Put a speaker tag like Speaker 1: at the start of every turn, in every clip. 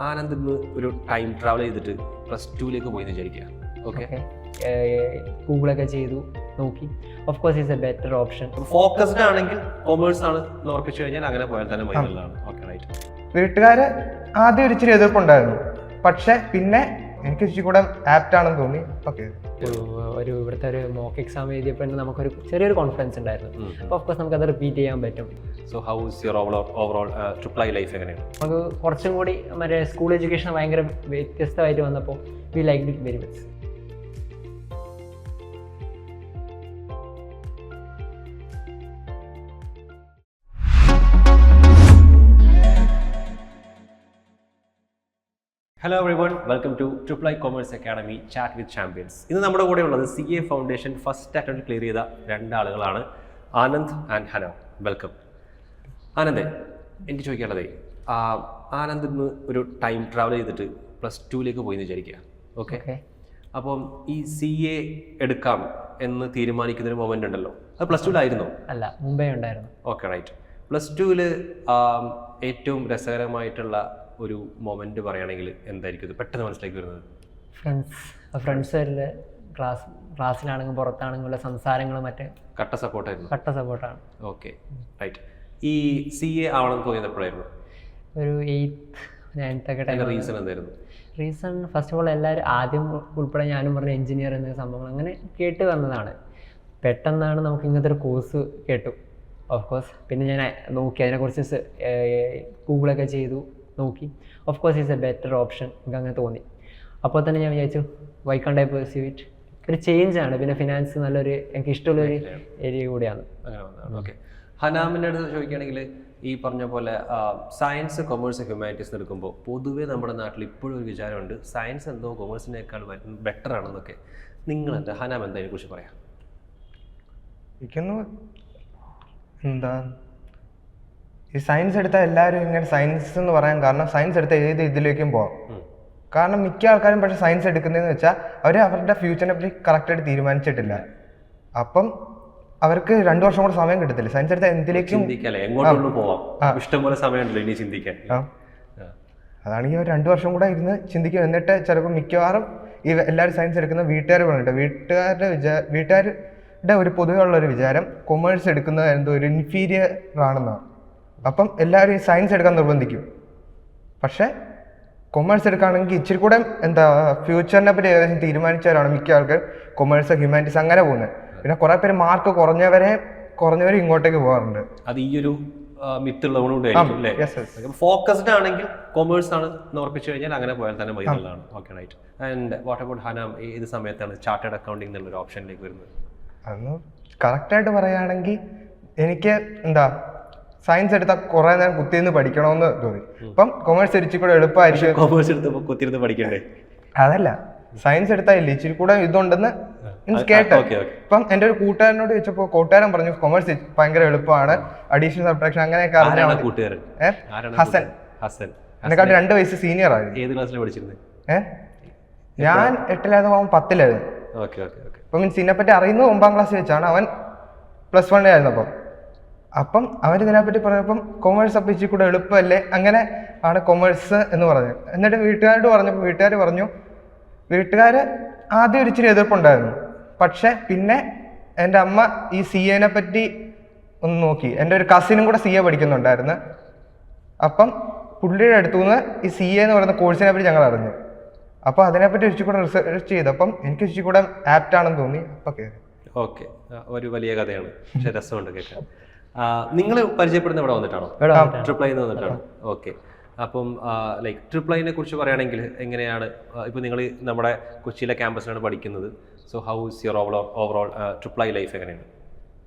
Speaker 1: ആനന്ദ് ഇന്ന് ഒരു time travel ചെയ്തിട്ട് +2 പോയി വിചാരിക്കുക. ഓക്കെ,
Speaker 2: ഗൂഗിളൊക്കെ ചെയ്തു നോക്കി. Of course is a better option.
Speaker 1: Focused ആണെങ്കിൽ കൊമേഴ്സ് ആണ് ഉറപ്പിച്ചു കഴിഞ്ഞാൽ അങ്ങനെ പോയാൽ തന്നെ മതി എന്നുള്ളതാണ്. Okay, right.
Speaker 3: വീട്ടുകാര് ആദ്യം ഒരു ഇച്ചിരി എതിർപ്പുണ്ടായിരുന്നു, പക്ഷെ പിന്നെ എനിക്ക് ഇച്ചിരി കൂടെ ആപ്റ്റ് ആണെന്ന് തോന്നി. ഓക്കെ,
Speaker 2: ഒരു ഇവിടുത്തെ ഒരു മോക്ക് എക്സാം എഴുതിയപ്പോൾ നമുക്കൊരു ചെറിയൊരു കോൺഫിഡൻസ് ഉണ്ടായിരുന്നു. അപ്പോൾ ഓഫ് കോഴ്സ് നമുക്കത് റിപ്പീറ്റ് ചെയ്യാൻ പറ്റും.
Speaker 1: So how is your overall triple i life എങ്ങനെയാണ്?
Speaker 2: നമുക്ക് കുറച്ചും കൂടി മറ്റേ സ്കൂൾ എഡ്യൂക്കേഷൻ ഭയങ്കര വ്യത്യസ്തമായിട്ട് വന്നപ്പോൾ we like it very much.
Speaker 1: Hello everyone, welcome to triple i commerce academy chat with champions. ഇന്ന് നമ്മുടെ കൂടെ ഉള്ളത് CA foundation first attempt clear ചെയ്ത 2 ആളുകളാണ്, ആനന്ദ് ആൻഡ് ഹന. വെൽക്കം. ആനന്ദേ, എനിക്ക് ചോദിക്കാനുള്ളതേ, ആനന്ദ് ഇന്ന് ഒരു ടൈം ട്രാവൽ ചെയ്തിട്ട് +2 പോയി വിചാരിക്കുക. ഓക്കെ, അപ്പം ഈ CA എടുക്കാം എന്ന് തീരുമാനിക്കുന്നൊരു മൊമെന്റ് ഉണ്ടല്ലോ, അത് +2
Speaker 2: അല്ല, മുമ്പേ ഉണ്ടായിരുന്നു.
Speaker 1: Okay, right. +2 ഏറ്റവും രസകരമായിട്ടുള്ള ഒരു മൊമെന്റ് പറയുകയാണെങ്കിൽ എന്തായിരിക്കും ഇത് പെട്ടെന്ന് മനസ്സിലേക്ക് വരുന്നത്?
Speaker 2: ഫ്രണ്ട്സുകാരിലെ ക്ലാസ്സിലാണെങ്കിലും പുറത്താണെങ്കിലും സംസാരങ്ങളും മറ്റേ
Speaker 1: കട്ട സപ്പോർട്ടായിരുന്നു.
Speaker 2: കട്ട സപ്പോർട്ടാണ്.
Speaker 1: Okay, right. ഈ CA ആവണം തോന്നിയത് എപ്പോഴായിരുന്നു?
Speaker 2: ഒരു 8th 9th ഒക്കെ ടൈം.
Speaker 1: റീസൺ എന്തായിരുന്നു?
Speaker 2: റീസൺ ഫസ്റ്റ് ഓഫ് ഓൾ എല്ലാവരും ആദ്യം ഉൾപ്പെടെ ഞാനും പറഞ്ഞ എഞ്ചിനീയർ എന്ന സംഭവങ്ങൾ അങ്ങനെ കേട്ട് വന്നതാണ്. പെട്ടെന്നാണ് നമുക്ക് ഇങ്ങനത്തെ ഒരു കോഴ്സ് കേട്ടു. ഓഫ് കോഴ്സ് പിന്നെ ഞാൻ നോക്കി, അതിനെക്കുറിച്ച് ഗൂഗിളൊക്കെ ചെയ്തു നോക്കി. Of course is a better option എനിക്ക് അങ്ങനെ തോന്നി. അപ്പോൾ തന്നെ ഞാൻ വിചാരിച്ചു why can't I pursue it. ഒരു ചേഞ്ച് ആണ്, പിന്നെ ഫിനാൻസ് നല്ലൊരു എനിക്ക് ഇഷ്ടമുള്ളൊരു ഏരിയ കൂടിയാണ്.
Speaker 1: ഓക്കെ, ഹനാമിൻ്റെ അടുത്ത് ചോദിക്കുകയാണെങ്കിൽ ഈ പറഞ്ഞ പോലെ സയൻസ്, കൊമേഴ്സ്, ഹ്യൂമാനിറ്റീസ് എടുക്കുമ്പോൾ പൊതുവേ നമ്മുടെ നാട്ടിൽ ഇപ്പോഴും ഒരു വിചാരമുണ്ട് സയൻസ് എന്തോ കൊമേഴ്സിനേക്കാൾ ബെറ്റർ ആണെന്നൊക്കെ. നിങ്ങളെന്താ, ഹനാം എന്താ അതിനെക്കുറിച്ച് പറയാം?
Speaker 3: എനിക്കൊന്ന് എന്താ ഈ സയൻസ് എടുത്താൽ എല്ലാവരും ഇങ്ങനെ സയൻസ് എന്ന് പറയാൻ കാരണം സയൻസ് എടുത്താൽ ഏത് ഇതിലേക്കും പോവാം. കാരണം മിക്ക ആൾക്കാരും പക്ഷേ സയൻസ് എടുക്കുന്നതെന്ന് വെച്ചാൽ അവർ അവരുടെ ഫ്യൂച്ചറിനെ പറ്റി കറക്റ്റായിട്ട് തീരുമാനിച്ചിട്ടില്ല. അപ്പം അവർക്ക് 2 വർഷം കൂടെ സമയം കിട്ടത്തില്ല. സയൻസ് എടുത്താൽ എന്തിലേക്കും
Speaker 1: ഇഷ്ടംപോലെ സമയമുണ്ടല്ലോ ഇനി ചിന്തിക്കാൻ.
Speaker 3: അതാണെങ്കിൽ അവർ 2 വർഷം കൂടെ ഇരുന്ന് ചിന്തിക്കും. എന്നിട്ട് ചിലപ്പോൾ മിക്കവാറും ഈ എല്ലാവരും സയൻസ് എടുക്കുന്ന വീട്ടുകാർ പറഞ്ഞിട്ട് വീട്ടുകാരുടെ ഒരു പൊതുവെയുള്ള ഒരു വിചാരം കൊമേഴ്സ് എടുക്കുന്നത് എന്തോ ഒരു ഇൻഫീരിയർ ആണെന്നാണ്. അപ്പം എല്ലാവരും ഈ സയൻസ് എടുക്കാൻ നിർബന്ധിക്കും. പക്ഷേ കൊമേഴ്സ് എടുക്കുകയാണെങ്കിൽ ഇച്ചിരി കൂടെ എന്താ ഫ്യൂച്ചറിനെ പറ്റി ഏകദേശം തീരുമാനിച്ചവരാണ് മിക്ക ആൾക്കാർ കൊമേഴ്സ്, ഹ്യൂമാനിറ്റീസ് അങ്ങനെ പോകുന്നത്. പിന്നെ കുറേ പേര് മാർക്ക് കുറഞ്ഞവരെ ഇങ്ങോട്ടേക്ക് പോകാറുണ്ട്.
Speaker 1: അത് ഈ ഒരു മിത്തുള്ളതുകൊണ്ട് ഫോക്കസ്ഡ് ആണെങ്കിൽ കൊമേഴ്സ് ആണ് ഉറപ്പിച്ചു കഴിഞ്ഞാൽ അങ്ങനെ പോയാൽ തന്നെ മതി എന്നുള്ളതാണ്. Okay, right. And what about ഹനാം, ഏത് സമയത്താണ് ചാർട്ടേഡ് അക്കൗണ്ടിംഗ് എന്നുള്ളൊരു ഓപ്ഷനിലേക്ക് വരുന്നത്?
Speaker 3: അന്ന് കറക്റ്റായിട്ട് പറയുകയാണെങ്കിൽ എനിക്ക് എന്താ സയൻസ് എടുത്താൽ കുറേ നേരം കുത്തിയിരുന്ന് പഠിക്കണമെന്ന് തോന്നി. ഇപ്പം കൊമേഴ്സ് ഇച്ചിരി കൂടെ എളുപ്പമായിരിക്കും.
Speaker 1: കൊമേഴ്സ് എടുത്തപ്പോൾ കുത്തിയിരുന്ന് പഠിക്കണ്ടേ?
Speaker 3: അതല്ല, സയൻസ് എടുത്താൽ ഇച്ചിരി കൂടെ ഇതുണ്ടെന്ന് കേട്ടോ. ഇപ്പം എൻ്റെ ഒരു കൂട്ടുകാരനോട് ചോദിച്ചപ്പോൾ കൂട്ടുകാരൻ പറഞ്ഞു കൊമേഴ്സ് ഭയങ്കര എളുപ്പമാണ്, അഡീഷണൽ സബ്ട്രാക്ഷൻ അങ്ങനെയൊക്കെ അറിഞ്ഞാൽ ഹസൻ എന്നെക്കാട്ട് 2 വയസ്സ് സീനിയർ ആയിരുന്നു.
Speaker 1: ഏത് ക്ലാസ്സിലാണ് പഠിച്ചിരുന്നത്?
Speaker 3: ഞാൻ 8ലായിരുന്നു, അവൻ 10ലായിരുന്നു. അപ്പം മീൻസ് ഇതിനെപ്പറ്റി അറിയുന്നത് 9ാം ക്ലാസ്സിൽ വെച്ചാണ്. അവൻ +1 ആയിരുന്നു. അപ്പം അവൻ ഇതിനെപ്പറ്റി പറഞ്ഞപ്പം കൊമേഴ്സ് അപ്പം ഇച്ചിരി കൂടെ എളുപ്പമല്ലേ, അങ്ങനെ ആണ് കൊമേഴ്സ് എന്ന് പറഞ്ഞത്. എന്നിട്ട് വീട്ടുകാരോട് പറഞ്ഞപ്പോൾ വീട്ടുകാർ ആദ്യം ഒരു ഇച്ചിരി എതിർപ്പുണ്ടായിരുന്നു, പക്ഷെ പിന്നെ എൻ്റെ അമ്മ ഈ CA പറ്റി ഒന്ന് നോക്കി. എൻ്റെ ഒരു കസിനും കൂടെ CA പഠിക്കുന്നുണ്ടായിരുന്നു. അപ്പം പുള്ളിയുടെ അടുത്തുനിന്ന് ഈ CA എന്ന് പറയുന്ന കോഴ്സിനെ പറ്റി ഞങ്ങൾ അറിഞ്ഞു. അപ്പോൾ അതിനെപ്പറ്റി ഇച്ചിരി കൂടെ റിസർച്ച് ചെയ്തപ്പം എനിക്ക് ഇച്ചിരി കൂടെ ആപ്റ്റ് ആണെന്ന് തോന്നി. അപ്പം കയറി.
Speaker 1: ഓക്കെ, ഒരു വലിയ കഥയാണ്, പക്ഷെ രസമുണ്ട് കേൾക്കാൻ. നിങ്ങൾ പരിചയപ്പെടുന്ന ഇവിടെ വന്നിട്ടാണോ? ട്രിപ്ലൈ വന്നിട്ടാണോ? ഓക്കെ. അപ്പം ലൈക്ക് ട്രിപ്ലൈനെ കുറിച്ച് പറയുകയാണെങ്കിൽ എങ്ങനെയാണ്, ഇപ്പോൾ നിങ്ങൾ നമ്മുടെ കൊച്ചിയിലെ ക്യാമ്പസിലാണ് പഠിക്കുന്നത്. So how is your overall triple i life എങ്ങനെയാണ്?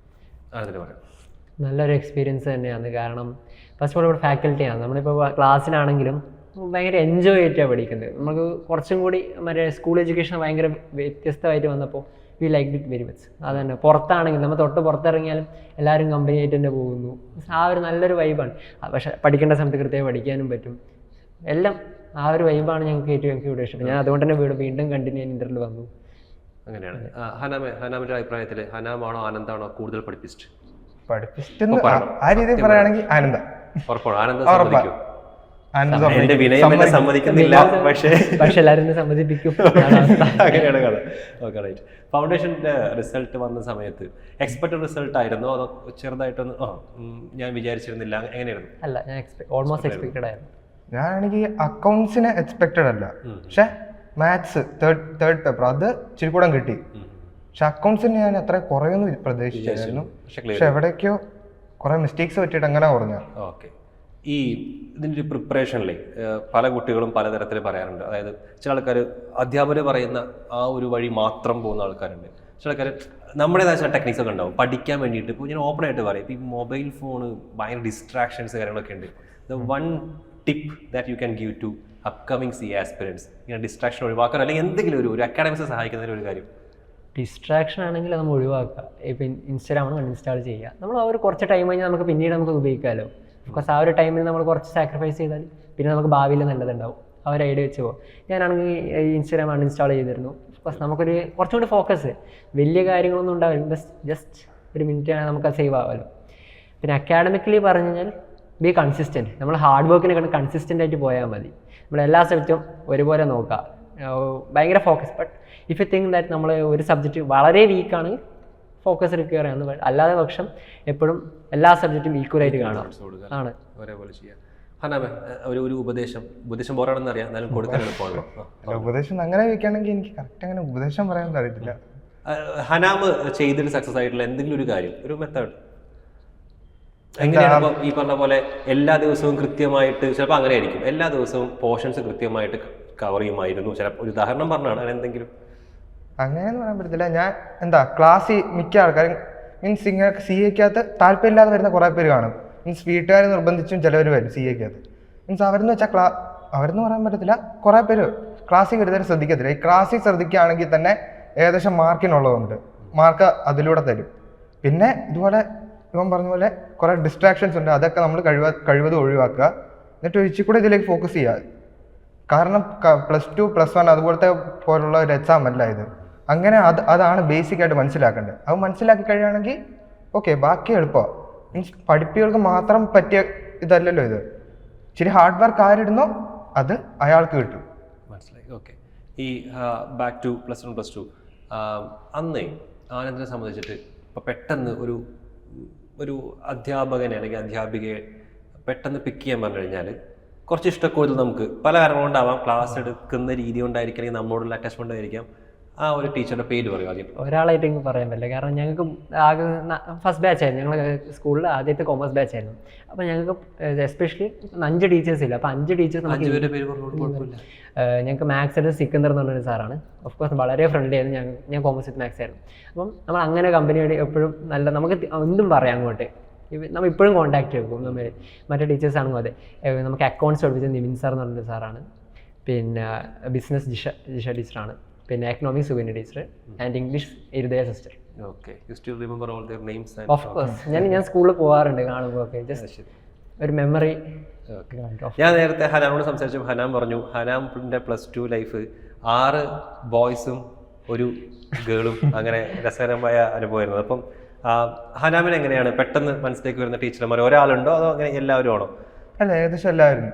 Speaker 1: അതിന് പറയാം.
Speaker 2: നല്ലൊരു എക്സ്പീരിയൻസ് തന്നെയാണ്. കാരണം ഫസ്റ്റ് ഓഫ് ഓൾ ഇവിടെ ഫാക്കൽറ്റിയാണ്. നമ്മളിപ്പോൾ ക്ലാസ്സിലാണെങ്കിലും ഭയങ്കര എൻജോയ് ആയിട്ടാണ് പഠിക്കുന്നത്. നമുക്ക് കുറച്ചും കൂടി മറ്റേ സ്കൂൾ എഡ്യൂക്കേഷൻ ഭയങ്കര വ്യത്യസ്തമായിട്ട് വന്നപ്പോൾ we like it very much. അത് തന്നെ പുറത്താണെങ്കിൽ നമ്മൾ തൊട്ട് പുറത്തിറങ്ങിയാലും എല്ലാവരും കമ്പനി ആയിട്ട് തന്നെ പോകുന്നു. ആ ഒരു നല്ലൊരു വൈബാണ്. പക്ഷേ പഠിക്കേണ്ട സമയത്ത് കൃത്യമായി പഠിക്കാനും പറ്റും. എല്ലാം ആ ഒരു വൈബാണ് ഞങ്ങൾക്ക് ഏറ്റവും ഇവിടെ ഇഷ്ടം. ഞാൻ അതുകൊണ്ട് തന്നെ വീണ്ടും കണ്ടിന്യൂ ചെയ്യാൻ ഇന്റർവ്യൂ വന്നു.
Speaker 1: അങ്ങനെയാണ്. ഹനാമിന്റെ അഭിപ്രായത്തിൽ ഹനാമാണോ ആനന്ദാണോ കൂടുതൽ പഠിപ്പിസ്റ്റ്?
Speaker 3: ആ രീതിയിൽ പറയുകയാണെങ്കിൽ ആനന്ദ.
Speaker 1: ഉറപ്പാണ്. ആനന്ദ എന്റെ വിനയം എന്നെ സമ്മതിക്കുന്നില്ല, പക്ഷേ
Speaker 2: എല്ലാവരും സമ്മതിപ്പിക്കും.
Speaker 1: അങ്ങനെയാണ് കഥ. Okay, right. ഫൗണ്ടേഷൻ്റെ റിസൾട്ട് വന്ന സമയത്ത് എക്സ്പെക്റ്റഡ് റിസൾട്ട് ആയിരുന്നോ അതോ ചെറുതായിട്ടൊന്ന് ഞാൻ വിചാരിച്ചിരുന്നില്ല എങ്ങനെയായിരുന്നു?
Speaker 2: അല്ല, ഞാൻ ഓൾമോസ്റ്റ് എക്സ്പെക്റ്റഡ് ആയിരുന്നു.
Speaker 3: ഞാനാണെങ്കിൽ അക്കൗണ്ട്സിന് എക്സ്പെക്റ്റഡ് അല്ല, പക്ഷെ മാത്സ് തേർഡ് പേപ്പർ അത് ഇച്ചിരി കൂടെ കിട്ടി. പക്ഷെ അക്കൗണ്ട്സിന് ഞാൻ അത്ര കുറയൊന്നും പ്രതീക്ഷിച്ചായിരുന്നു, പക്ഷെ എവിടേക്കോ കുറെ മിസ്റ്റേക്സ് പറ്റിയിട്ട് അങ്ങനെ കുറഞ്ഞ.
Speaker 1: ഓക്കെ. ഈ ഇതിൻ്റെ ഒരു പ്രിപ്പറേഷനിലെ പല കുട്ടികളും പലതരത്തിൽ പറയാറുണ്ട്. അതായത് ചില ആൾക്കാർ അധ്യാപകർ പറയുന്ന ആ ഒരു വഴി മാത്രം പോകുന്ന ആൾക്കാരുണ്ട്. ചില ആൾക്കാർ നമ്മുടേതായ ചില ടെക്നിക്സ് ഒക്കെ ഉണ്ടാവും പഠിക്കാൻ വേണ്ടിയിട്ട്. ഇപ്പോൾ ഞാൻ ഓപ്പൺ ആയിട്ട് പറയും, ഇപ്പോൾ ഈ മൊബൈൽ ഫോണ് ഭയങ്കര ഡിസ്ട്രാക്ഷൻസ് കാര്യങ്ങളൊക്കെ ഉണ്ട്. The one tip that you can give to upcoming C aspirants, ഇങ്ങനെ ഡിസ്ട്രാക്ഷൻ ഒഴിവാക്കാൻ അല്ലെങ്കിൽ എന്തെങ്കിലും ഒരു അക്കാഡമിക്സ് സഹായിക്കുന്ന ഒരു കാര്യം?
Speaker 2: ഡിസ്ട്രാക്ഷൻ ആണെങ്കിൽ നമ്മൾ ഒഴിവാക്കുക. ഇപ്പം ഇൻസ്റ്റാഗ്രാമാണ് അൺഇൻസ്റ്റാൾ ചെയ്യുക. നമ്മൾ ആ ഒരു കുറച്ച് ടൈം കഴിഞ്ഞാൽ നമുക്ക് പിന്നീട് നമുക്ക് ഉപയോഗിക്കാമല്ലോ. ബിക്കോസ് ആ ഒരു ടൈമിൽ നമ്മൾ കുറച്ച് സാക്രിഫൈസ് ചെയ്താൽ പിന്നെ നമുക്ക് ഭാവിയിൽ നല്ലതുണ്ടാവും. ആ ഒരു ഐഡിയ വെച്ച് പോകും. ഞാനാണെങ്കിൽ ഇൻസ്റ്റാഗ്രാം അൺഇൻസ്റ്റാൾ ചെയ്തിരുന്നു. ബിക്കോസ് നമുക്കൊരു കുറച്ചും കൂടി ഫോക്കസ്, വലിയ കാര്യങ്ങളൊന്നും ഉണ്ടാവില്ല, ജസ്റ്റ് ഒരു മിനിറ്റ് നമുക്ക് സേവ് ആവുമല്ലോ. പിന്നെ അക്കാഡമിക്കലി പറഞ്ഞു കഴിഞ്ഞാൽ ബി കൺസിസ്റ്റൻറ്റ്. നമ്മൾ ഹാർഡ് വർക്കിനെ കണ്ട് കൺസിസ്റ്റൻ്റ് ആയിട്ട് പോയാൽ മതി. നമ്മൾ എല്ലാ സബ്ജക്റ്റും ഒരുപോലെ നോക്കുക, ഭയങ്കര focus. But if you think that നമ്മൾ ഒരു സബ്ജക്റ്റ് വളരെ വീക്കാണെങ്കിൽ ഫോക്കസ് റിക്വയർ ചെയ്യുന്നത്, അല്ലാതെ പക്ഷം എപ്പോഴും എല്ലാ സബ്ജക്റ്റും ഈക്വലായിട്ട് കാണാം ആണ്
Speaker 1: ഒരേപോലെ ചെയ്യാം. ഹനാമേ, ഒരു ഉപദേശം പോരാണെന്ന് അറിയാം, എന്നാലും കൊടുക്കാൻ എളുപ്പമാണല്ലോ.
Speaker 3: ഉപദേശം അങ്ങനെ വെക്കുകയാണെങ്കിൽ എനിക്ക് കറക്റ്റ് അങ്ങനെ ഉപദേശം പറയാൻ അറിയത്തില്ല.
Speaker 1: ഹനാമ് ചെയ്തിട്ട് സക്സസ് ആയിട്ടുള്ള എന്തെങ്കിലും ഒരു കാര്യം, ഒരു മെത്തേഡ് എങ്ങനെയാണ്? ഈ പറഞ്ഞ പോലെ എല്ലാ ദിവസവും കൃത്യമായിട്ട്, ചിലപ്പോൾ അങ്ങനെ ആയിരിക്കും, എല്ലാ ദിവസവും പോർഷൻസ് കൃത്യമായിട്ട് കവർ ചെയ്യുമായിരുന്നു. ചിലപ്പോൾ ഒരു ഉദാഹരണം പറഞ്ഞാണ്, അങ്ങനെ എന്തെങ്കിലും?
Speaker 3: അങ്ങനെയൊന്നും പറയാൻ പറ്റത്തില്ല. ഞാൻ ക്ലാസ്സിൽ മിക്ക ആൾക്കാരും മീൻസ് ഇങ്ങനെ സി എക്കകത്ത് താല്പര്യമില്ലാതെ വരുന്ന കുറേ പേര് കാണും. മീൻസ് വീട്ടുകാർ നിർബന്ധിച്ചും ചിലവർ വരും സി എക്കകത്ത്. മീൻസ് അവരെന്ന് വെച്ചാൽ അവരെന്ന് പറയാൻ പറ്റത്തില്ല, കുറേ പേര് ക്ലാസ്സിൽ വരുന്നവർ ശ്രദ്ധിക്കത്തില്ല. ഈ ക്ലാസ്സിൽ ശ്രദ്ധിക്കുകയാണെങ്കിൽ തന്നെ ഏകദേശം മാർക്കിനുള്ളതുണ്ട്, മാർക്ക് അതിലൂടെ തരും. പിന്നെ ഇതുപോലെ ഇവൻ പറഞ്ഞ പോലെ കുറേ ഡിസ്ട്രാക്ഷൻസ് ഉണ്ട്, അതൊക്കെ നമ്മൾ കഴിവതും ഒഴിവാക്കുക. എന്നിട്ട് ഒഴിച്ചു കൂടെ ഇതിലേക്ക് ഫോക്കസ് ചെയ്യുക. കാരണം +2 +1 അതുപോലത്തെ പോലുള്ള ഒരു എക്സാം അല്ല ഇത്. അങ്ങനെ അതാണ് ബേസിക്കായിട്ട് മനസ്സിലാക്കേണ്ടത്. അത് മനസ്സിലാക്കി കഴിയുകയാണെങ്കിൽ ഓക്കെ, ബാക്കി എളുപ്പമാണ്. മീൻസ് പഠിപ്പികൾക്ക് മാത്രം പറ്റിയ ഇതല്ലല്ലോ ഇത്. ഇച്ചിരി ഹാർഡ് വർക്ക് ആരിടുന്നോ അത് അയാൾക്ക് കിട്ടും.
Speaker 1: മനസ്സിലായി. ഓക്കെ. ഈ ബാക്ക് ടു +1 +2 അന്നേ ആനന്ദിനെ സംബന്ധിച്ചിട്ട് ഇപ്പോൾ പെട്ടെന്ന് ഒരു അധ്യാപകനെ അല്ലെങ്കിൽ അധ്യാപികയെ പെട്ടെന്ന് പിക്ക് ചെയ്യാൻ പറഞ്ഞു കഴിഞ്ഞാൽ കുറച്ച് ഇഷ്ടക്കൂടുതൽ നമുക്ക് പല കാരണം കൊണ്ടാവാം, ക്ലാസ് എടുക്കുന്ന രീതി കൊണ്ടായിരിക്കും, അല്ലെങ്കിൽ നമ്മളോടുള്ള അറ്റാച്ച്മെൻ്റ് ആയിരിക്കാം. ആ ഒരു ടീച്ചറുടെ പേര് പറയും ആദ്യം.
Speaker 2: ഒരാളായിട്ട് എനിക്ക് പറയാൻ പറ്റില്ല, കാരണം ഞങ്ങൾക്ക് ആകെ ഫസ്റ്റ് ബാച്ച് ആയിരുന്നു. ഞങ്ങൾ സ്കൂളിൽ ആദ്യത്തെ കോമേഴ്സ് ബാച്ച് ആയിരുന്നു. അപ്പോൾ ഞങ്ങൾക്ക് എസ്പെഷ്യലി 5 ടീച്ചേഴ്സ് ഇല്ല. അപ്പോൾ 5 ടീച്ചേഴ്സ് ഞങ്ങൾക്ക് മാത്സ് എടുത്ത് സിക്കന്ദർ എന്ന് പറഞ്ഞൊരു സാറാണ്. ഓഫ് കോഴ്സ് വളരെ ഫ്രണ്ട്ലി ആയിരുന്നു. ഞാൻ കോമേഴ്സ് വിത്ത് മാത്സ് ആയിരുന്നു. അപ്പം നമ്മൾ അങ്ങനെ കമ്പനിയോട് എപ്പോഴും നല്ല, നമുക്ക് എന്തും പറയാം അങ്ങോട്ട്. നമ്മൾ ഇപ്പോഴും കോൺടാക്ട് ചെയ്യും. നമ്മൾ മറ്റേ ടീച്ചേഴ്സാണെങ്കിലും അതെ. നമുക്ക് അക്കൗണ്ട്സ് പഠിപ്പിച്ചത് നിവിൻ സാർ എന്ന് പറഞ്ഞൊരു സാറാണ്. പിന്നെ ബിസിനസ് ജിഷ ടീച്ചറാണ്. പിന്നെ economics Suganya teacher and English Irudaya sister. Of course ഞാൻ സ്കൂളിൽ പോകാറുണ്ട്, കാണുമ്പോൾ ഒക്കെ ജസ്റ്റ് ഒരു മെമ്മറി.
Speaker 1: ഞാൻ നേരത്തെ ഹനാമോട് സംസാരിച്ചു. ഹനാം പറഞ്ഞു ഹനാമിൻ്റെ +2 ലൈഫ് 6 ബോയ്സും ഒരു ഗേളും അങ്ങനെ രസകരമായ അനുഭവമായിരുന്നു. അപ്പം ഹനാമിന് എങ്ങനെയാണ് പെട്ടെന്ന് മനസ്സിലേക്ക് വരുന്ന ടീച്ചർമാർ ഒരാളുണ്ടോ അതോ അങ്ങനെ എല്ലാവരും ആണോ?
Speaker 3: അല്ല, ഏകദേശം എല്ലാവരും.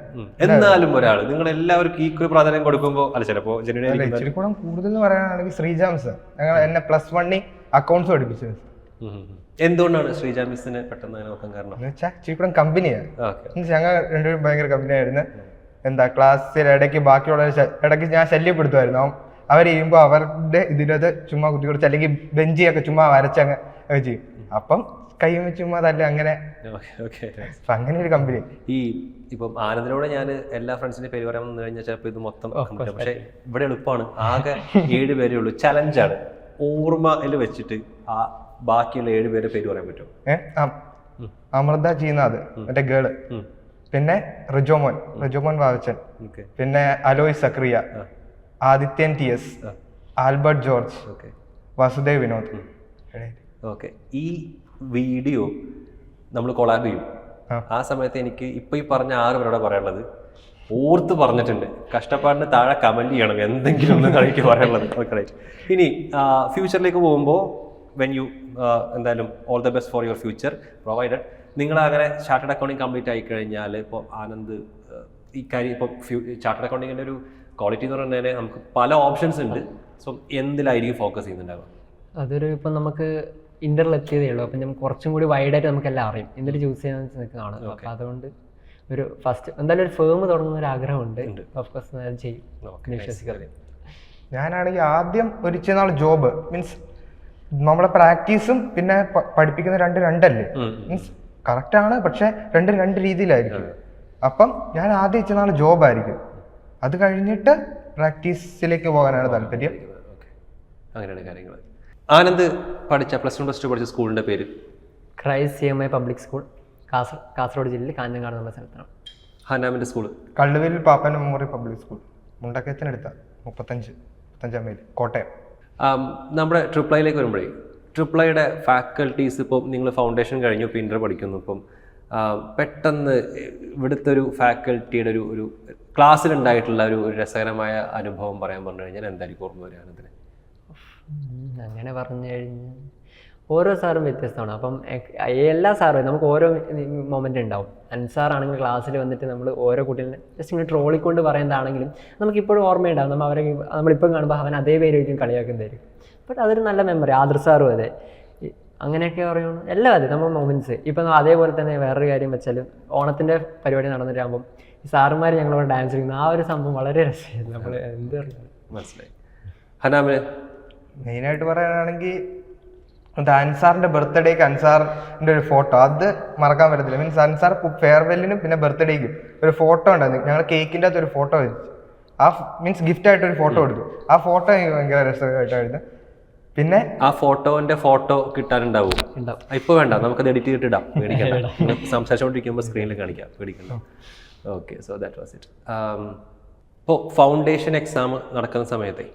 Speaker 1: എന്നാലും ഒരാൾ നിങ്ങൾ എല്ലാവർക്കും ഈക്വൽ പ്രാധാന്യം കൊടുക്കുമ്പോൾ അല്ല ചിലപ്പോൾ
Speaker 3: ഇച്ചിരി കൂടെ കൂടുതൽ പറയുകയാണെങ്കിൽ ശ്രീജാംസ് ഞങ്ങൾ എന്നെ +1 അക്കൗണ്ട്സ് പഠിപ്പിച്ചത്.
Speaker 1: എന്തുകൊണ്ടാണ് ശ്രീജാമിസിനെ പെട്ടെന്ന് നോക്കാൻ കാരണം?
Speaker 3: ഇച്ചിരി കൂടെ കമ്പനിയാണ്. ഞങ്ങൾ രണ്ടുപേരും ഭയങ്കര കമ്പനിയായിരുന്നു. ക്ലാസ്സിൽ ഇടയ്ക്ക് ബാക്കിയുള്ള ഇടയ്ക്ക് ഞാൻ ശല്യപ്പെടുത്തുമായിരുന്നു. അവർ ചെയ്യുമ്പോൾ അവരുടെ ഇതിനകത്ത് ചുമ്മാ കുത്തി കൊടുത്ത് അല്ലെങ്കിൽ ബെഞ്ചിയൊക്കെ ചുമ്മാ വരച്ചങ്ങ് ചെയ്യും. അപ്പം കൈ ചുമ്മാ തല്ല അങ്ങനെ. അങ്ങനെ ഒരു കമ്പനി.
Speaker 1: ഇപ്പം ആനന്ദിനോട് ഞാൻ എല്ലാ ഫ്രണ്ട്സിന്റെ പേര് പറയാൻ വന്നു കഴിഞ്ഞാൽ ചിലപ്പോൾ ഇത് മൊത്തം, പക്ഷെ ഇവിടെ എളുപ്പമാണ്. ആകെ 7 പേരേ ഉള്ളൂ. ചലഞ്ചാണ്. ഓർമ്മയിൽ വെച്ചിട്ട് ആ ബാക്കിയുള്ള 7 പേരെ പേര് പറയാൻ പറ്റുമോ?
Speaker 3: അമൃത ജീനാഥ് മറ്റേ ഗേള്, പിന്നെ റിജോമോൻ വാവച്ചൻ, പിന്നെ Aloy Zacharia, Adithyan TS, Albert George, Vasudev Vinod.
Speaker 1: Okay. ഈ വീഡിയോ നമ്മൾ കൊളാബ് ചെയ്യും. ആ സമയത്ത് എനിക്ക് ഇപ്പൊ ഈ പറഞ്ഞ 6 പേരോടെ പറയാനുള്ളത് ഓർത്ത് പറഞ്ഞിട്ടുണ്ട്. കഷ്ടപ്പാടിന് താഴെ കമന്റ് ചെയ്യണം എന്തെങ്കിലും ഒന്ന് കളിക്ക് പറയാനുള്ളത്. Okay, right. ഇനി ഫ്യൂച്ചറിലേക്ക് പോകുമ്പോൾ വെൻ യു എന്തായാലും all the best for your future provided. നിങ്ങൾ അങ്ങനെ ചാർട്ടേഡ് അക്കൗണ്ടിങ് കംപ്ലീറ്റ് ആയി കഴിഞ്ഞാൽ ഇപ്പോൾ ആനന്ദ് ഈ കാര്യം ഇപ്പോൾ ചാർട്ടേഡ് അക്കൗണ്ടിങ്ങിൻ്റെ ഒരു ക്വാളിറ്റി എന്ന് പറഞ്ഞാൽ നമുക്ക് പല ഓപ്ഷൻസ് ഉണ്ട്. സോ എന്തിലായിരിക്കും ഫോക്കസ് ചെയ്യുന്നുണ്ടാവുക?
Speaker 2: അതൊരു ഇപ്പം നമുക്ക് ഇന്ററിൽ എത്തിയതേ ഉള്ളൂ, അപ്പം നമുക്ക് കുറച്ചും കൂടി വൈഡായിട്ട് നമുക്കെല്ലാം അറിയും എന്തൊരു ചൂസ് ചെയ്യാന്ന് നിൽക്കുന്നതാണ്. അപ്പം അതുകൊണ്ട് ഒരു ഫസ്റ്റ് എന്തായാലും ഒരു ഫേം തുടങ്ങുന്ന ഒരു ആഗ്രഹമുണ്ട്. ഓഫ്കോഴ്സ് അത് ചെയ്യും വിശ്വസിക്കുന്നത്.
Speaker 3: ഞാനാണെങ്കിൽ ആദ്യം ഒരു ഇച്ചിരി നാൾ ജോബ് മീൻസ് നമ്മളെ പ്രാക്ടീസും പിന്നെ പഠിപ്പിക്കുന്ന രണ്ടല്ലേ മീൻസ് കറക്റ്റാണ്, പക്ഷെ രണ്ട് രീതിയിലായിരിക്കും. അപ്പം ഞാൻ ആദ്യം ഇച്ചിരി നാൾ ജോബായിരിക്കും, അത് കഴിഞ്ഞിട്ട് പ്രാക്ടീസിലേക്ക് പോകാനാണ് താല്പര്യം.
Speaker 1: അങ്ങനെയാണ് കാര്യങ്ങൾ. ആനന്ദ് പഠിച്ച +1 +2 പഠിച്ച സ്കൂളിൻ്റെ പേര്?
Speaker 2: Christ CMI public school, Kasaragod ജില്ലയിൽ കാഞ്ഞങ്ങാട് എന്നുള്ള സ്ഥലത്താണ്.
Speaker 1: ഹനാമിൻ്റെ സ്കൂൾ?
Speaker 3: കള്ളുവിൽ പാപ്പൻ മെമ്മോറിയൽ പബ്ലിക് സ്കൂൾ, മുണ്ടക്കയത്തിനടുത്ത 35 മൈൽ, കോട്ടയം.
Speaker 1: നമ്മുടെ ട്രിപ്ലൈയിലേക്ക് വരുമ്പോഴേ ട്രിപ്ലൈയുടെ ഫാക്കൽറ്റീസ് ഇപ്പോൾ നിങ്ങൾ ഫൗണ്ടേഷൻ കഴിഞ്ഞു, ഇപ്പോൾ ഇന്റർ പഠിക്കുന്നു, ഇപ്പം പെട്ടെന്ന് ഇവിടുത്തെ ഒരു ഫാക്കൽറ്റിയുടെ ഒരു ക്ലാസ്സിലുണ്ടായിട്ടുള്ള ഒരു രസകരമായ അനുഭവം പറയാൻ പറഞ്ഞു കഴിഞ്ഞാൽ എന്തായിരിക്കും ഓർമ്മ വരികയാണ് ഇതിന്?
Speaker 2: അങ്ങനെ പറഞ്ഞു കഴിഞ്ഞാൽ ഓരോ സാറും വ്യത്യസ്തമാണ്. അപ്പം എല്ലാ സാറും നമുക്ക് ഓരോ മൊമെൻ്റ് ഉണ്ടാവും. അൻസാറാണെങ്കിൽ ക്ലാസ്സിൽ വന്നിട്ട് നമ്മൾ ഓരോ കുട്ടികളെ ജസ്റ്റ് ഇങ്ങനെ ട്രോളിക്കൊണ്ട് പറയുന്നതാണെങ്കിലും നമുക്കിപ്പോഴും ഓർമ്മയുണ്ടാവും. നമ്മളിപ്പം കാണുമ്പോൾ അവൻ അതേ പേരായിരിക്കും കളിയാക്കുന്നതായിരിക്കും. ബട്ട് അതൊരു നല്ല മെമ്മറി. ആദർ സാറും അതെ, അങ്ങനെയൊക്കെ പറയുന്നു എല്ലാം അതെ നമ്മൾ മൊമെൻറ്റ്സ്. ഇപ്പം അതേപോലെ തന്നെ വേറൊരു കാര്യം വെച്ചാൽ ഓണത്തിൻ്റെ പരിപാടി നടന്നിട്ടാകുമ്പം ഈ സാറുമാർ ഞങ്ങളോട് ഡാൻസ് കളിക്കുന്ന ആ ഒരു സംഭവം വളരെ രസമായിരുന്നു. നമ്മൾ എന്ത് പറഞ്ഞു
Speaker 1: മനസ്സിലായി. ഹനാമിന്
Speaker 3: മെയിനായിട്ട് പറയാനാണെങ്കിൽ അൻസാറിന്റെ ബർത്ത്ഡേക്ക് അൻസാറിന്റെ ഒരു ഫോട്ടോ അത് മറക്കാൻ പറ്റത്തില്ല. മീൻസ് അൻസാർ ഫെയർവെല്ലിനും പിന്നെ ബർത്ത്ഡേക്കും ഒരു ഫോട്ടോ ഉണ്ടായിരുന്നു. ഞങ്ങൾ കേക്കിൻ്റെ അകത്ത് ഒരു ഫോട്ടോ വെച്ചു, ആ മീൻസ് ഗിഫ്റ്റ് ആയിട്ട് ഒരു ഫോട്ടോ എടുത്തു. ആ ഫോട്ടോ എനിക്ക് ഭയങ്കര രസമായിട്ടായിരുന്നു. പിന്നെ
Speaker 1: ആ ഫോട്ടോ കിട്ടാനുണ്ടാവും? ഇപ്പൊ വേണ്ട, നമുക്കത് എഡിറ്റ് ചെയ്തിട്ട് ഇടാം, പേടിക്കണ്ട. സംസാരിച്ചുകൊണ്ടിരിക്കുമ്പോൾ സ്ക്രീനിൽ കാണിക്കാം, പേടിക്കണ്ട. Okay, so that was it. ഇപ്പോൾ ഫൗണ്ടേഷൻ എക്സാം നടക്കുന്ന സമയത്തെ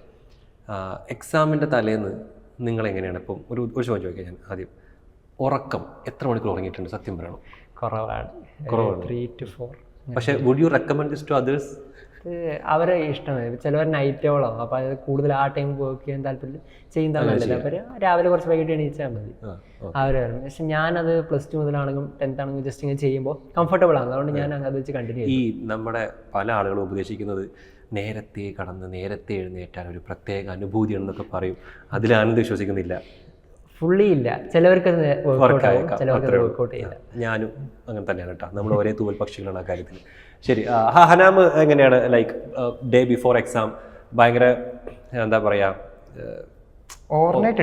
Speaker 1: എക്സാമിൻ്റെ തലേന്ന് നിങ്ങൾ എങ്ങനെയാണ്? ഇപ്പം ഒരു ചോദ്യം ചോദിക്കാം ഞാൻ ആദ്യം. ഉറക്കം എത്ര മണിക്കൂർ ഉറങ്ങിയിട്ടുണ്ട്? സത്യം പറയണം.
Speaker 2: കുറവാണ്. 3 to 4.
Speaker 1: പക്ഷേ would you recommend this to others?
Speaker 2: അവരെ ഇഷ്ടമാണ്. ചിലവർ നൈറ്റോളാവും, അപ്പോൾ അത് കൂടുതൽ ആ ടൈം വർക്ക് ചെയ്യാൻ താല്പര്യം ചെയ്യുന്നതാണ് നല്ലത്. അവർ രാവിലെ കുറച്ച് വൈകിട്ട് എണീച്ചാൽ മതി അവർ. പക്ഷെ ഞാനത് +2 മുതലാണെങ്കിലും 10th ആണെങ്കിലും ജസ്റ്റ് ഇങ്ങനെ ചെയ്യുമ്പോൾ കംഫർട്ടബിൾ ആണ്. അതുകൊണ്ട് ഞാൻ അത് വെച്ച് കണ്ടിന്യൂ ചെയ്യും.
Speaker 1: ഈ നമ്മുടെ പല ആളുകളും ഉപദേശിക്കുന്നത് നേരത്തെ കടന്ന് നേരത്തെ എഴുന്നേറ്റാൽ ഒരു പ്രത്യേക അനുഭൂതി എന്നൊക്കെ പറയും. അതിൽ ആനന്ദ് വിശ്വസിക്കുന്നില്ല?
Speaker 2: ഫുള്ളി ഇല്ല, ചിലവർക്ക് ചിലവർക്ക് വർക്കൗട്ട് ചെയ്യില്ല.
Speaker 1: ഞാനും അങ്ങനെ തന്നെയാണ് കേട്ടോ. നമ്മൾ ഒരേ തൂവൽ പക്ഷികളാണ് ആ കാര്യത്തിൽ. ശരി, ഹനാം എങ്ങനെയാണ്? ലൈക്ക് ഡേ ബിഫോർ എക്സാം ഭയങ്കര എന്താ പറയുക,
Speaker 3: ഓവർനൈറ്റ്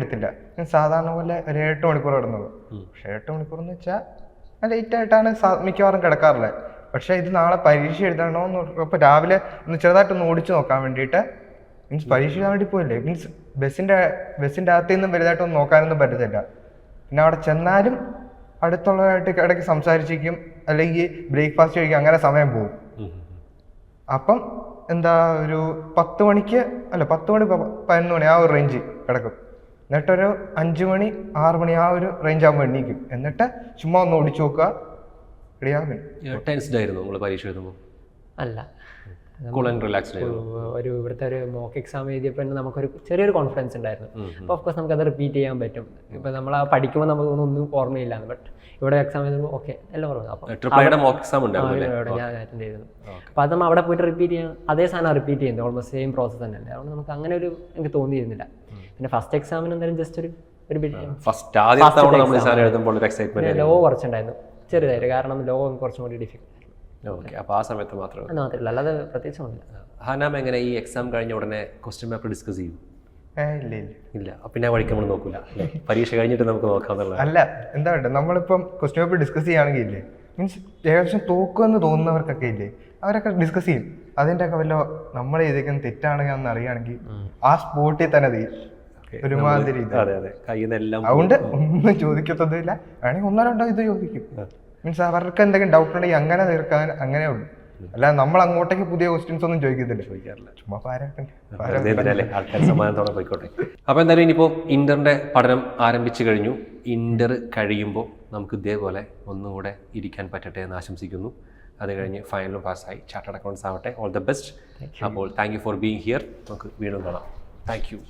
Speaker 3: എടുത്തില്ല. ഞാൻ സാധാരണ പോലെ ഒരു 8 മണിക്കൂർ കിടന്നത്. പക്ഷേ 8 മണിക്കൂർ എന്ന് വെച്ചാൽ ലേറ്റ് ആയിട്ടാണ് മിക്കവാറും കിടക്കാറുള്ളത്. പക്ഷേ ഇത് നാളെ പരീക്ഷ എഴുതണമെന്ന് പറഞ്ഞപ്പോൾ രാവിലെ ഒന്ന് ചെറുതായിട്ടൊന്ന് ഓടിച്ചു നോക്കാൻ വേണ്ടിയിട്ട്, മീൻസ് പരീക്ഷ എഴുതാൻ വേണ്ടി പോയില്ലേ, മീൻസ് ബസ്സിൻ്റെ അകത്തു നിന്നും വലുതായിട്ടൊന്നും നോക്കാനൊന്നും പറ്റത്തില്ല. പിന്നെ അവിടെ ചെന്നാലും അടുത്തുള്ളവരായിട്ട് ഇടയ്ക്ക് സംസാരിച്ചിരിക്കും, അല്ലെങ്കിൽ ബ്രേക്ക്ഫാസ്റ്റ് കഴിക്കും, അങ്ങനെ സമയം പോകും. അപ്പം എന്താ ഒരു 10 മണി 11 മണി ആ ഒരു റേഞ്ച് കിടക്കും. എന്നിട്ടൊരു 5 മണി 6 മണി ആ ഒരു റേഞ്ച് ആകുമ്പോൾ എണ്ണീക്കും. എന്നിട്ട് ചുമ്മാ ഒന്ന് ഓടിച്ചു നോക്കുക.
Speaker 1: ടെൻസ്ഡ് ആയിരുന്നു നമ്മൾ പരീക്ഷ എഴുതുമ്പോൾ?
Speaker 2: അല്ല,
Speaker 1: ഒരു
Speaker 2: ഇവിടുത്തെ ഒരു മോക്ക് എക്സാം എഴുതിയപ്പോൾ നമുക്കൊരു ചെറിയൊരു കോൺഫിഡൻസ് ഉണ്ടായിരുന്നു. അപ്പോൾ ഓഫ്കോഴ്സ് നമുക്കത് റിപ്പീറ്റ് ചെയ്യാൻ പറ്റും. ഇപ്പം നമ്മൾ ആ പഠിക്കുമ്പോൾ നമുക്കൊന്നും ഓർമ്മയില്ല. ബട്ട് ഇവിടെ എക്സാം എഴുതുമ്പോൾ ഓക്കെ എല്ലാം ഓർമ്മ. അപ്പോൾ ഞാൻ അറ്റൻഡ് ചെയ്തിരുന്നു. അപ്പോൾ അത് നമ്മൾ അവിടെ പോയിട്ട് റിപ്പീറ്റ് ചെയ്യാൻ അതേ സാധനം റിപ്പീറ്റ് ചെയ്യുന്നത്, ഓൾമോസ്റ്റ് സെയിം പ്രോസസ്സ് തന്നെയല്ലേ. അതുകൊണ്ട് നമുക്ക് അങ്ങനെ ഒരു എനിക്ക് തോന്നിയിരുന്നില്ല. പിന്നെ ഫസ്റ്റ് എക്സാമിന് എന്തായാലും ജസ്റ്റ് ഒരു ലോ കുറച്ചുണ്ടായിരുന്നു, ചെറുതായിട്ട്. കാരണം ലോ കുറച്ചും കൂടി ഡിഫിക്കൽട്ട്.
Speaker 1: ഓക്കെ, അപ്പോൾ ആ സമയത്ത് മാത്രമല്ല,
Speaker 2: അല്ലാതെ പ്രത്യേകിച്ച് ഒന്നുമില്ല.
Speaker 1: ഹനാം എങ്ങനെ ഈ എക്സാം കഴിഞ്ഞ ഉടനെ ക്വസ്റ്റ്യൻ പേപ്പർ ഡിസ്കസ് ചെയ്യും? ഇല്ല, പിന്നെ വഴിക്ക് നമ്മൾ നോക്കില്ല, പരീക്ഷ കഴിഞ്ഞിട്ട് നമുക്ക് നോക്കാമെന്നുള്ള.
Speaker 3: അല്ല, എന്താ വേണ്ടത്, നമ്മളിപ്പം ക്വസ്റ്റ്യൻ പേപ്പർ ഡിസ്കസ് ചെയ്യുകയാണെങ്കിൽ ഇല്ലേ, മീൻസ് ഏകദേശം തോക്കുമെന്ന് തോന്നുന്നവർക്കൊക്കെ ഇല്ലേ, അവരൊക്കെ ഡിസ്കസ് ചെയ്യും. അതിൻ്റെ ഒക്കെ വല്ല നമ്മൾ ചെയ്തേക്കുന്നത് തെറ്റാണെങ്കിൽ അന്ന് അറിയുകയാണെങ്കിൽ ആ സ്പോട്ടിൽ തന്നെ തീരും ഒരുമാതിരി. അതുകൊണ്ട് ഒന്നും ചോദിക്കത്തൊന്നുമില്ല. വേണമെങ്കിൽ 1-2 ഇത് ചോദിക്കും. മീൻസ് അവർക്ക് എന്തെങ്കിലും ഡൗട്ട് ഉണ്ടെങ്കിൽ അങ്ങനെ തീർക്കാൻ അങ്ങനെ ഉള്ളൂ. അല്ലാതെ നമ്മൾ അങ്ങോട്ടേക്ക് പുതിയ ക്വസ്റ്റ്യൻസ് ഒന്നും ചോദിക്കാറില്ല. ചുമ്മാ
Speaker 1: ആൾക്കാർ സമാധാനത്തോടെ പോയിക്കോട്ടെ. അപ്പോൾ എന്തായാലും ഇനിയിപ്പോൾ ഇന്ററിന്റെ പഠനം ആരംഭിച്ചു കഴിഞ്ഞു. ഇന്റർ കഴിയുമ്പോൾ നമുക്ക് ഇതേപോലെ ഒന്നുകൂടെ ഇരിക്കാൻ പറ്റട്ടെ എന്ന് ആശംസിക്കുന്നു. അത് കഴിഞ്ഞ് ഫൈനലും പാസ്സായി ചാർട്ടേഡ് അക്കൗണ്ട്സ് ആവട്ടെ. All the best. അപ്പോൾ thank you for being here. നമുക്ക് വീണ്ടും കാണാം. Thank U.